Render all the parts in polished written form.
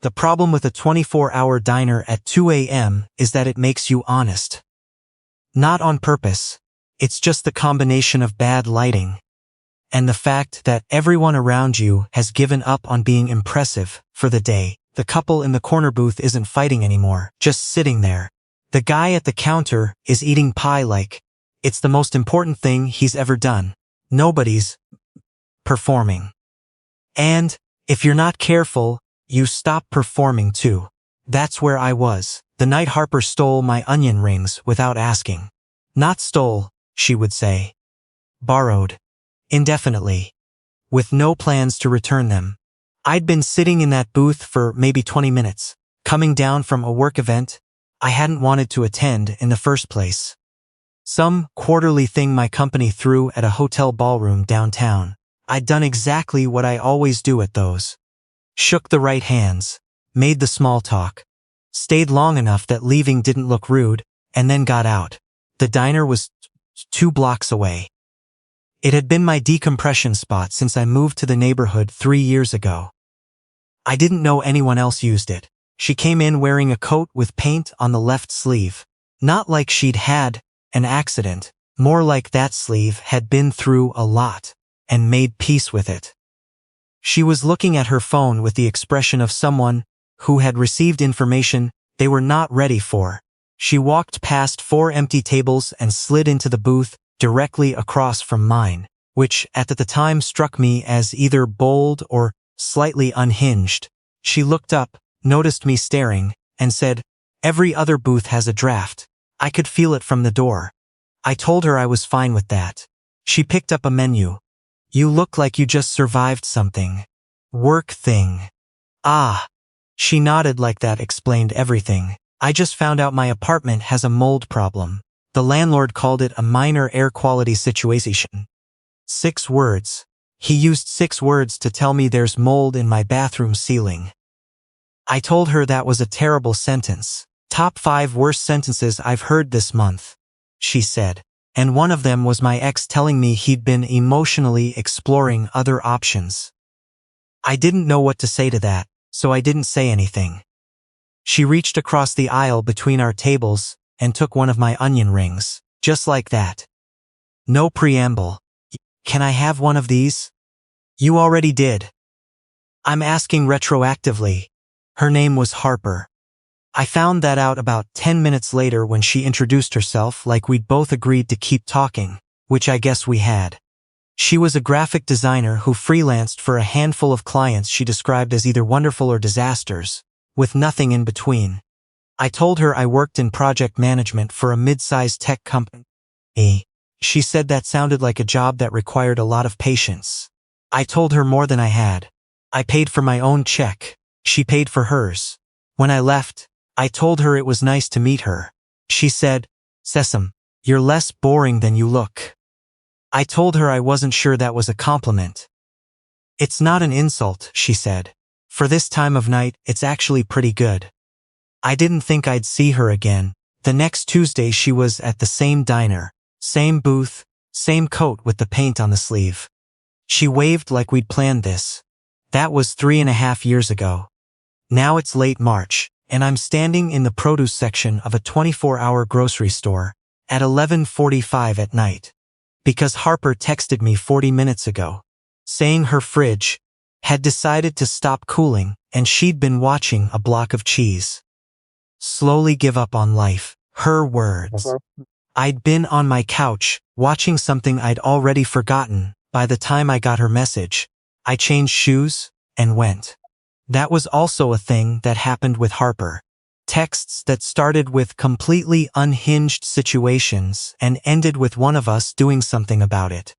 The problem with a 24-hour diner at 2 a.m. is that it makes you honest. Not on purpose. It's just the combination of bad lighting and the fact that everyone around you has given up on being impressive for the day. The couple in the corner booth isn't fighting anymore, just sitting there. The guy at the counter is eating pie like it's the most important thing he's ever done. Nobody's performing. And if you're not careful, you stop performing too. That's where I was the night Harper stole my onion rings without asking. Not stole, she would say. Borrowed. Indefinitely. With no plans to return them. I'd been sitting in that booth for maybe 20 minutes, coming down from a work event I hadn't wanted to attend in the first place. Some quarterly thing my company threw at a hotel ballroom downtown. I'd done exactly what I always do at those. Shook the right hands, made the small talk, stayed long enough that leaving didn't look rude, and then got out. The diner was 2 blocks away. It had been my decompression spot since I moved to the neighborhood 3 years ago. I didn't know anyone else used it. She came in wearing a coat with paint on the left sleeve. Not like she'd had an accident, more like that sleeve had been through a lot and made peace with it. She was looking at her phone with the expression of someone who had received information they were not ready for. She walked past 4 empty tables and slid into the booth directly across from mine, which at the time struck me as either bold or slightly unhinged. She looked up, noticed me staring, and said, "Every other booth has a draft." I could feel it from the door. I told her I was fine with that. She picked up a menu. "You look like you just survived something. Work thing." "Ah." She nodded like that explained everything. "I just found out my apartment has a mold problem. The landlord called it a minor air quality situation." 6 words. He used 6 words to tell me there's mold in my bathroom ceiling. I told her that was a terrible sentence. "Top 5 worst sentences I've heard this month," she said. And one of them was my ex telling me he'd been emotionally exploring other options. I didn't know what to say to that, so I didn't say anything. She reached across the aisle between our tables and took one of my onion rings, just like that. No preamble. "Can I have one of these?" "You already did." "I'm asking retroactively." Her name was Harper. I found that out about 10 minutes later when she introduced herself like we'd both agreed to keep talking, which I guess we had. She was a graphic designer who freelanced for a handful of clients she described as either wonderful or disasters, with nothing in between. I told her I worked in project management for a mid-sized tech company. She said that sounded like a job that required a lot of patience. I told her more than I had. I paid for my own check. She paid for hers. When I left, I told her it was nice to meet her. She said, "Sesam, you're less boring than you look." I told her I wasn't sure that was a compliment. "It's not an insult," she said. "For this time of night, it's actually pretty good." I didn't think I'd see her again. The next Tuesday she was at the same diner, same booth, same coat with the paint on the sleeve. She waved like we'd planned this. That was 3.5 years ago. Now it's late March, and I'm standing in the produce section of a 24-hour grocery store at 11:45 at night. Because Harper texted me 40 minutes ago, saying her fridge had decided to stop cooling and she'd been watching a block of cheese slowly give up on life. Her words. I'd been on my couch, watching something I'd already forgotten by the time I got her message. I changed shoes and went. That was also a thing that happened with Harper. Texts that started with completely unhinged situations and ended with one of us doing something about it.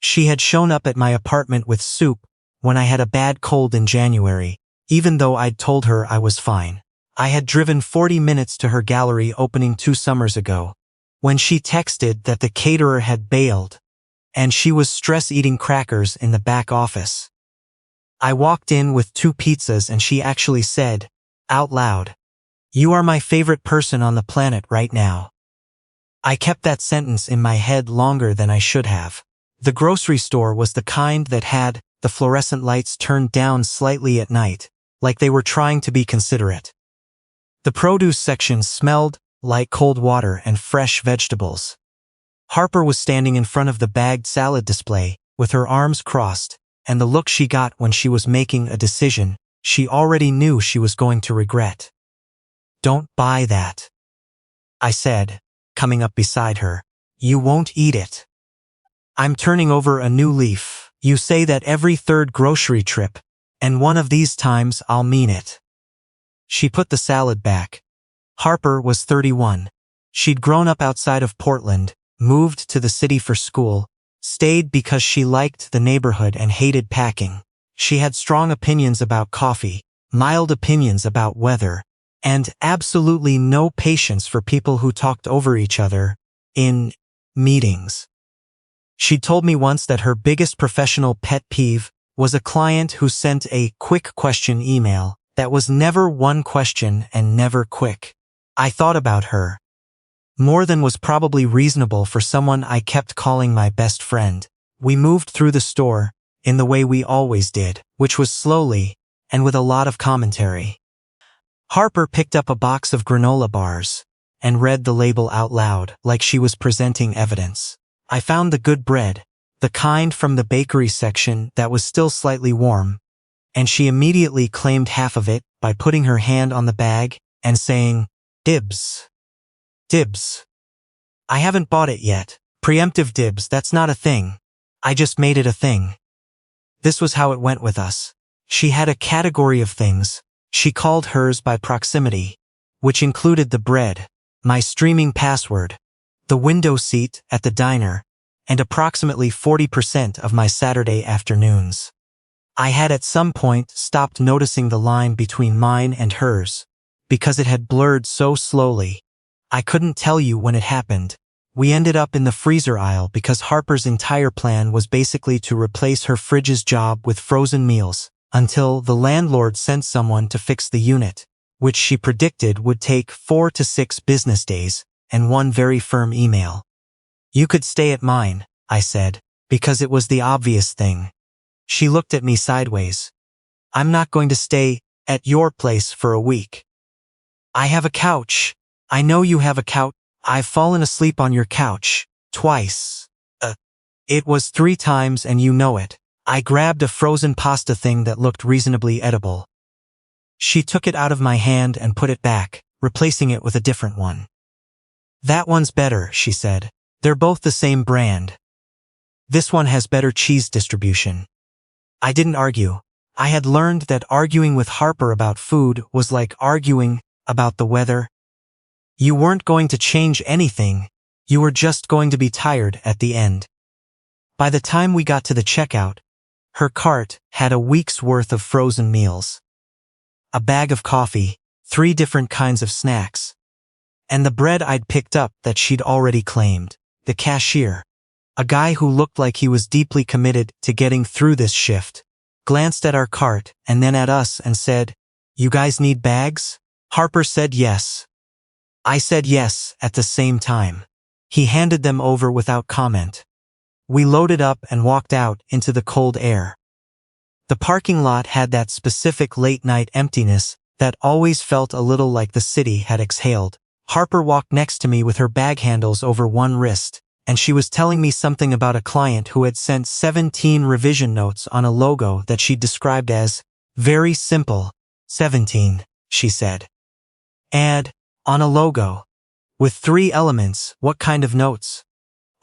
She had shown up at my apartment with soup when I had a bad cold in January, even though I'd told her I was fine. I had driven 40 minutes to her gallery opening 2 summers ago, when she texted that the caterer had bailed, and she was stress-eating crackers in the back office. I walked in with 2 pizzas and she actually said, out loud, "You are my favorite person on the planet right now." I kept that sentence in my head longer than I should have. The grocery store was the kind that had the fluorescent lights turned down slightly at night, like they were trying to be considerate. The produce section smelled like cold water and fresh vegetables. Harper was standing in front of the bagged salad display, with her arms crossed, and the look she got when she was making a decision she already knew she was going to regret. "Don't buy that," I said, coming up beside her. "You won't eat it." "I'm turning over a new leaf. You say that every third grocery trip, and one of these times I'll mean it." She put the salad back. Harper was 31. She'd grown up outside of Portland, moved to the city for school, stayed because she liked the neighborhood and hated packing. She had strong opinions about coffee, mild opinions about weather, and absolutely no patience for people who talked over each other in meetings. She told me once that her biggest professional pet peeve was a client who sent a quick question email that was never one question and never quick. I thought about her. More than was probably reasonable for someone I kept calling my best friend. We moved through the store in the way we always did, which was slowly and with a lot of commentary. Harper picked up a box of granola bars and read the label out loud like she was presenting evidence. "I found the good bread, the kind from the bakery section that was still slightly warm," and she immediately claimed half of it by putting her hand on the bag and saying, "Dibs. Dibs. I haven't bought it yet. Preemptive dibs, that's not a thing. I just made it a thing." This was how it went with us. She had a category of things. She called hers by proximity, which included the bread, my streaming password, the window seat at the diner, and approximately 40% of my Saturday afternoons. I had at some point stopped noticing the line between mine and hers, because it had blurred so slowly. I couldn't tell you when it happened. We ended up in the freezer aisle because Harper's entire plan was basically to replace her fridge's job with frozen meals, until the landlord sent someone to fix the unit, which she predicted would take 4 to 6 business days, and one very firm email. "You could stay at mine," I said, because it was the obvious thing. She looked at me sideways. "I'm not going to stay at your place for a week." "I have a couch. I know you have a couch. I've fallen asleep on your couch. Twice. It was 3 times and you know it." I grabbed a frozen pasta thing that looked reasonably edible. She took it out of my hand and put it back, replacing it with a different one. "That one's better," she said. "They're both the same brand. This one has better cheese distribution." I didn't argue. I had learned that arguing with Harper about food was like arguing about the weather. You weren't going to change anything. You were just going to be tired at the end. By the time we got to the checkout, her cart had a week's worth of frozen meals, a bag of coffee, 3 different kinds of snacks, and the bread I'd picked up that she'd already claimed. The cashier, a guy who looked like he was deeply committed to getting through this shift, glanced at our cart and then at us and said, "You guys need bags?" Harper said yes. I said yes at the same time. He handed them over without comment. We loaded up and walked out into the cold air. The parking lot had that specific late-night emptiness that always felt a little like the city had exhaled. Harper walked next to me with her bag handles over one wrist, and she was telling me something about a client who had sent 17 revision notes on a logo that she described as very simple. 17, she said. "Add on a logo. With 3 elements, what kind of notes?"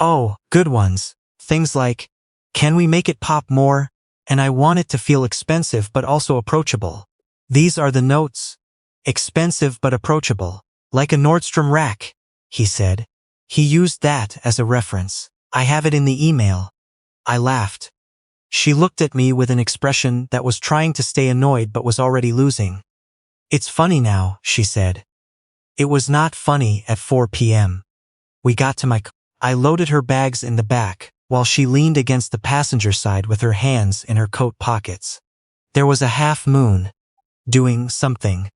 "Oh, good ones. Things like, can we make it pop more? And I want it to feel expensive but also approachable. These are the notes. Expensive but approachable. Like a Nordstrom rack," he said. He used that as a reference. "I have it in the email." I laughed. She looked at me with an expression that was trying to stay annoyed but was already losing. "It's funny now," she said. It was not funny at 4 p.m. We got to my car. I loaded her bags in the back, while she leaned against the passenger side with her hands in her coat pockets. There was a half moon, doing something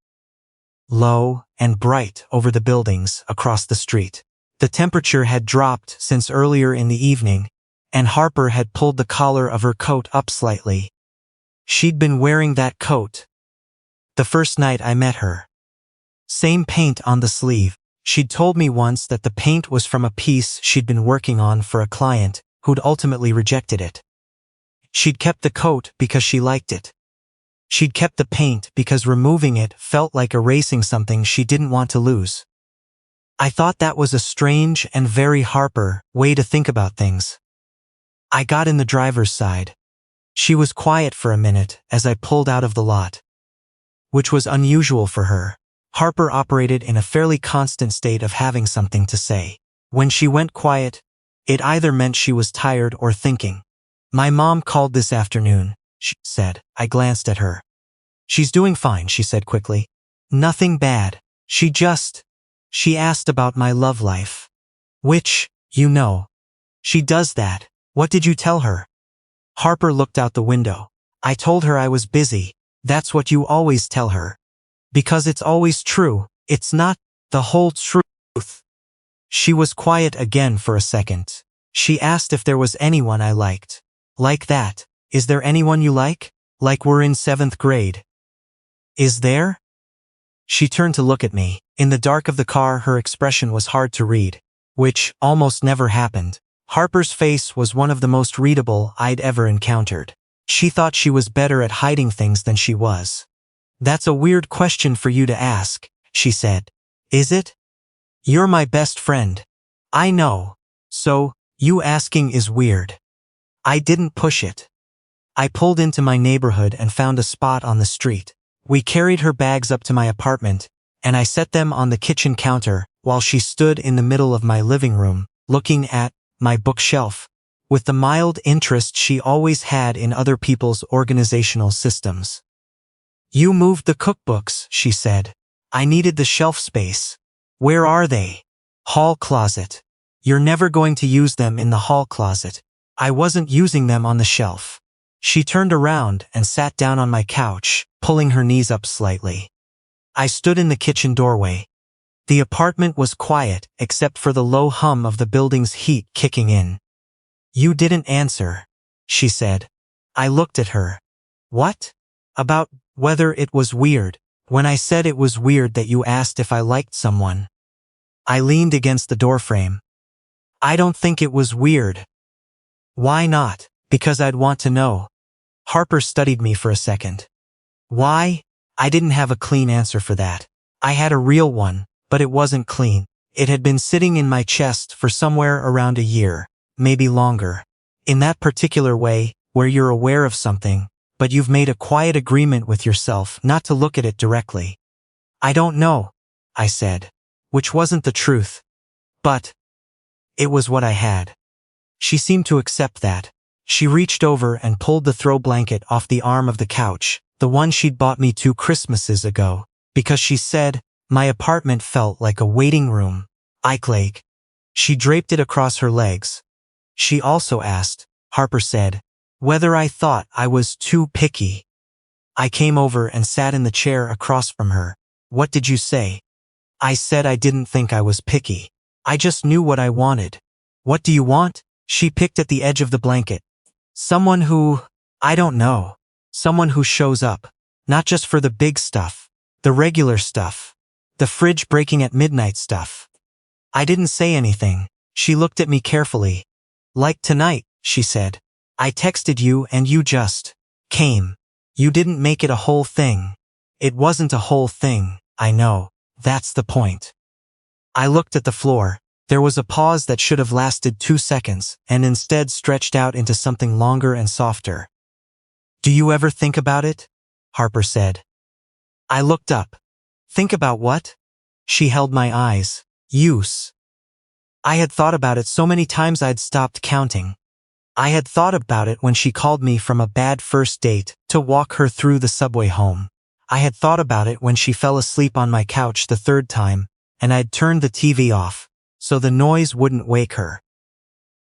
low and bright over the buildings across the street. The temperature had dropped since earlier in the evening, and Harper had pulled the collar of her coat up slightly. She'd been wearing that coat the first night I met her. Same paint on the sleeve. She'd told me once that the paint was from a piece she'd been working on for a client who'd ultimately rejected it. She'd kept the coat because she liked it. She'd kept the paint because removing it felt like erasing something she didn't want to lose. I thought that was a strange and very Harper way to think about things. I got in the driver's side. She was quiet for a minute as I pulled out of the lot, which was unusual for her. Harper operated in a fairly constant state of having something to say. When she went quiet, it either meant she was tired or thinking. "My mom called this afternoon," she said. I glanced at her. "She's doing fine," she said quickly. "Nothing bad. She asked about my love life." "Which, she does that. What did you tell her?" Harper looked out the window. "I told her I was busy. That's what you always tell her. Because it's always true. It's not the whole truth." She was quiet again for a second. She asked if there was anyone I liked. "Like that? Is there anyone you like? Like we're in 7th grade? Is there?" She turned to look at me. In the dark of the car, her expression was hard to read, which almost never happened. Harper's face was one of the most readable I'd ever encountered. She thought she was better at hiding things than she was. "That's a weird question for you to ask," she said. "Is it? You're my best friend. I know. So, you asking is weird." I didn't push it. I pulled into my neighborhood and found a spot on the street. We carried her bags up to my apartment, and I set them on the kitchen counter while she stood in the middle of my living room, looking at my bookshelf, with the mild interest she always had in other people's organizational systems. "You moved the cookbooks," she said. "I needed the shelf space." "Where are they?" "Hall closet." "You're never going to use them in the hall closet." "I wasn't using them on the shelf." She turned around and sat down on my couch, pulling her knees up slightly. I stood in the kitchen doorway. The apartment was quiet except for the low hum of the building's heat kicking in. "You didn't answer," she said. I looked at her. "What?" "About whether it was weird, when I said it was weird that you asked if I liked someone." I leaned against the doorframe. "I don't think it was weird." "Why not?" "Because I'd want to know." Harper studied me for a second. "Why?" I didn't have a clean answer for that. I had a real one, but it wasn't clean. It had been sitting in my chest for somewhere around a year, maybe longer. In that particular way, where you're aware of something, but you've made a quiet agreement with yourself not to look at it directly. "I don't know," I said, which wasn't the truth. But it was what I had. She seemed to accept that. She reached over and pulled the throw blanket off the arm of the couch, the one she'd bought me 2 Christmases ago, because she said my apartment felt like a waiting room. Like. She draped it across her legs. She also asked, Harper said, whether I thought I was too picky. I came over and sat in the chair across from her. "What did you say?" I said I didn't think I was picky. I just knew what I wanted. "What do you want?" She picked at the edge of the blanket. "Someone who, I don't know. Someone who shows up. Not just for the big stuff. The regular stuff. The fridge breaking at midnight stuff." I didn't say anything. She looked at me carefully. "Like tonight," she said. "I texted you and you just came. You didn't make it a whole thing." "It wasn't a whole thing, I know. That's the point." I looked at the floor. There was a pause that should have lasted 2 seconds and instead stretched out into something longer and softer. "Do you ever think about it?" Harper said. I looked up. "Think about what?" She held my eyes. "Use." I had thought about it so many times I'd stopped counting. I had thought about it when she called me from a bad first date to walk her through the subway home. I had thought about it when she fell asleep on my couch the 3rd time, and I'd turned the TV off so the noise wouldn't wake her.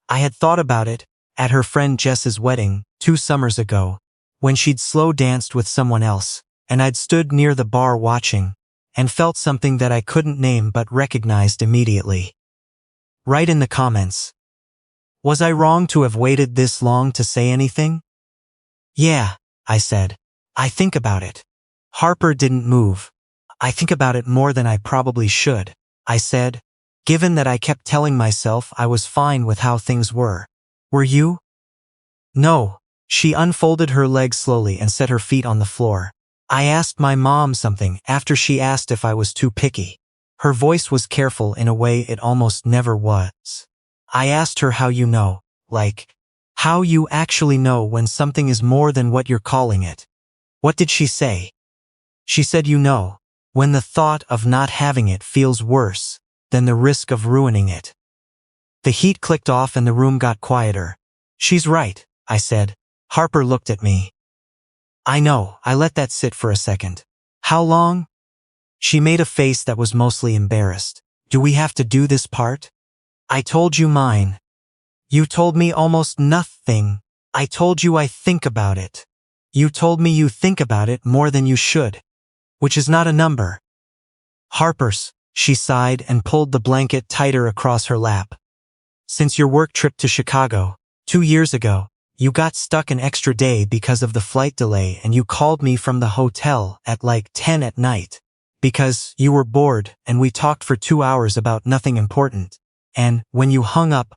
I had thought about it at her friend Jess's wedding 2 summers ago, when she'd slow danced with someone else, and I'd stood near the bar watching, and felt something that I couldn't name but recognized immediately. Write in the comments. Was I wrong to have waited this long to say anything? "Yeah," I said. "I think about it." Harper didn't move. I think about it more than I probably should, I said, given that I kept telling myself I was fine with how things were. Were you? No. She unfolded her legs slowly and set her feet on the floor. I asked my mom something after she asked if I was too picky. Her voice was careful in a way it almost never was. I asked her how you know, like, how you actually know when something is more than what you're calling it. What did she say? She said you know, when the thought of not having it feels worse than the risk of ruining it. The heat clicked off and the room got quieter. She's right, I said. Harper looked at me. I know, I let that sit for a second. How long? She made a face that was mostly embarrassed. Do we have to do this part? I told you mine. You told me almost nothing. I told you I think about it. You told me you think about it more than you should. Which is not a number. Harper's, she sighed and pulled the blanket tighter across her lap. Since your work trip to Chicago, 2 years ago, you got stuck an extra day because of the flight delay and you called me from the hotel at like 10 at night. Because you were bored and we talked for 2 hours about nothing important. And when you hung up,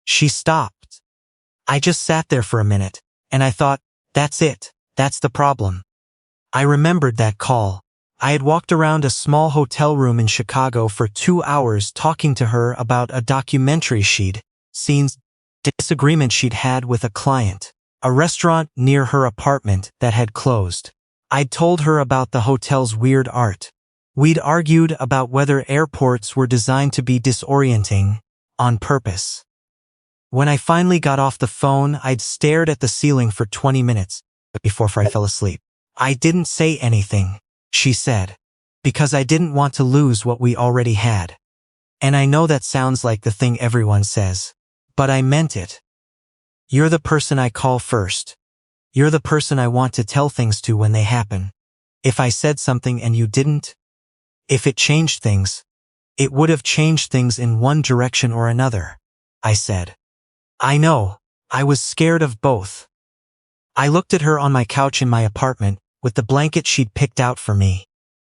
She stopped. I just sat there for a minute, and I thought, that's it, that's the problem. I remembered that call. I had walked around a small hotel room in Chicago for 2 hours talking to her about a documentary she'd seen, disagreement she'd had with a client, a restaurant near her apartment that had closed. I'd told her about the hotel's weird art. We'd argued about whether airports were designed to be disorienting on purpose. When I finally got off the phone, I'd stared at the ceiling for 20 minutes before I fell asleep. I didn't say anything, she said, because I didn't want to lose what we already had. And I know that sounds like the thing everyone says, but I meant it. You're the person I call first. You're the person I want to tell things to when they happen. If I said something and you didn't, if it changed things, it would have changed things in one direction or another, I said. I know, I was scared of both. I looked at her on my couch in my apartment with the blanket she'd picked out for me,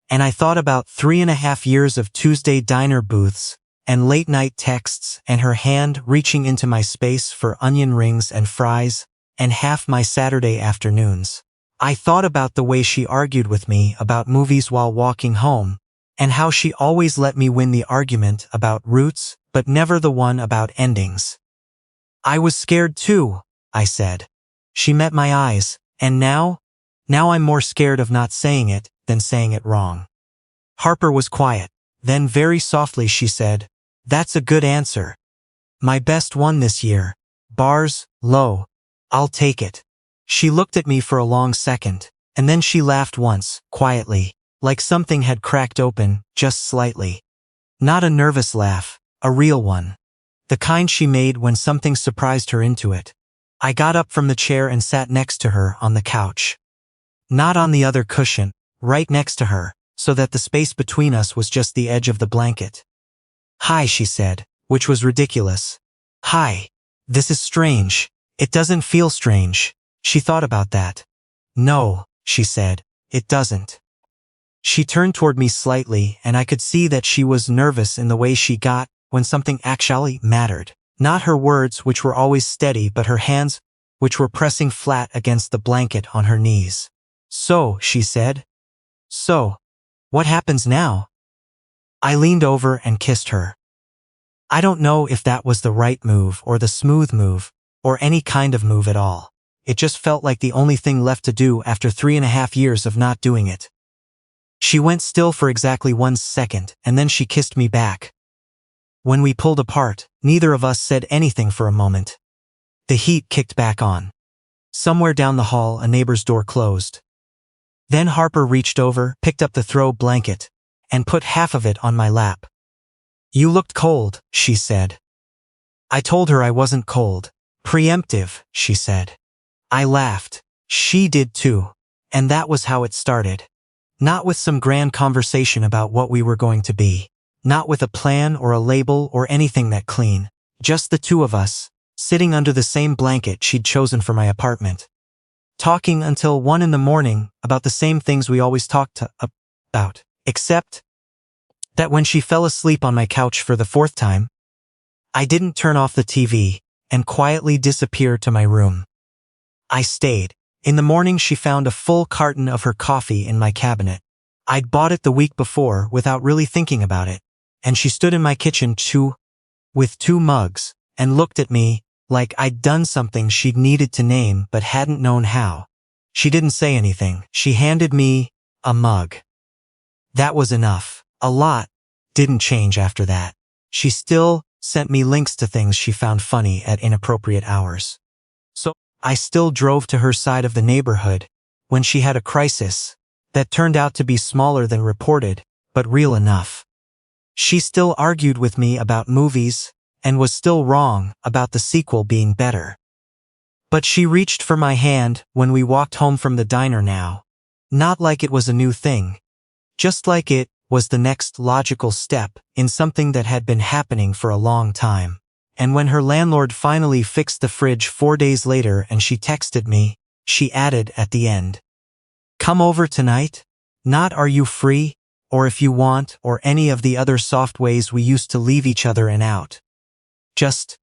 and I thought about 3.5 years of Tuesday diner booths and late-night texts and her hand reaching into my space for onion rings and fries and half my Saturday afternoons. I thought about the way she argued with me about movies while walking home and how she always let me win the argument about roots but never the one about endings. I was scared too, I said. She met my eyes, and now I'm more scared of not saying it than saying it wrong. Harper was quiet. Then very softly she said, that's a good answer. My best one this year. Bars, low. I'll take it. She looked at me for a long second, and then she laughed once, quietly, like something had cracked open, just slightly. Not a nervous laugh, a real one. The kind she made when something surprised her into it. I got up from the chair and sat next to her on the couch. Not on the other cushion, right next to her, so that the space between us was just the edge of the blanket. Hi, she said, which was ridiculous. Hi. This is strange. It doesn't feel strange. She thought about that. No, she said, it doesn't. She turned toward me slightly, and I could see that she was nervous in the way she got when something actually mattered. Not her words, which were always steady, but her hands, which were pressing flat against the blanket on her knees. So, she said. So, what happens now? I leaned over and kissed her. I don't know if that was the right move or the smooth move, or any kind of move at all. It just felt like the only thing left to do after 3.5 years of not doing it. She went still for exactly 1 second, and then she kissed me back. When we pulled apart, neither of us said anything for a moment. The heat kicked back on. Somewhere down the hall, a neighbor's door closed. Then Harper reached over, picked up the throw blanket, and put half of it on my lap. You looked cold, she said. I told her I wasn't cold. Preemptive, she said. I laughed. She did too. And that was how it started. Not with some grand conversation about what we were going to be. Not with a plan or a label or anything that clean. Just the two of us, sitting under the same blanket she'd chosen for my apartment. talking until 1 in the morning about the same things we always talked about, except that when she fell asleep on my couch for the 4th time, I didn't turn off the TV and quietly disappear to my room. I stayed. In the morning she found a full carton of her coffee in my cabinet. I'd bought it the week before without really thinking about it, and she stood in my kitchen with 2 mugs and looked at me like I'd done something she'd needed to name but hadn't known how. She didn't say anything. She handed me a mug. That was enough. A lot didn't change after that. She still sent me links to things she found funny at inappropriate hours. So I still drove to her side of the neighborhood when she had a crisis that turned out to be smaller than reported, but real enough. She still argued with me about movies and was still wrong about the sequel being better. But she reached for my hand when we walked home from the diner now, not like it was a new thing, just like it was the next logical step in something that had been happening for a long time. And when her landlord finally fixed the fridge 4 days later and she texted me, she added at the end, "Come over tonight? Not are you free, or if you want, or any of the other soft ways we used to leave each other in out. Just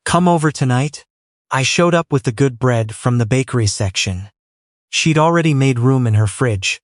come over tonight?" I showed up with the good bread from the bakery section. She'd already made room in her fridge,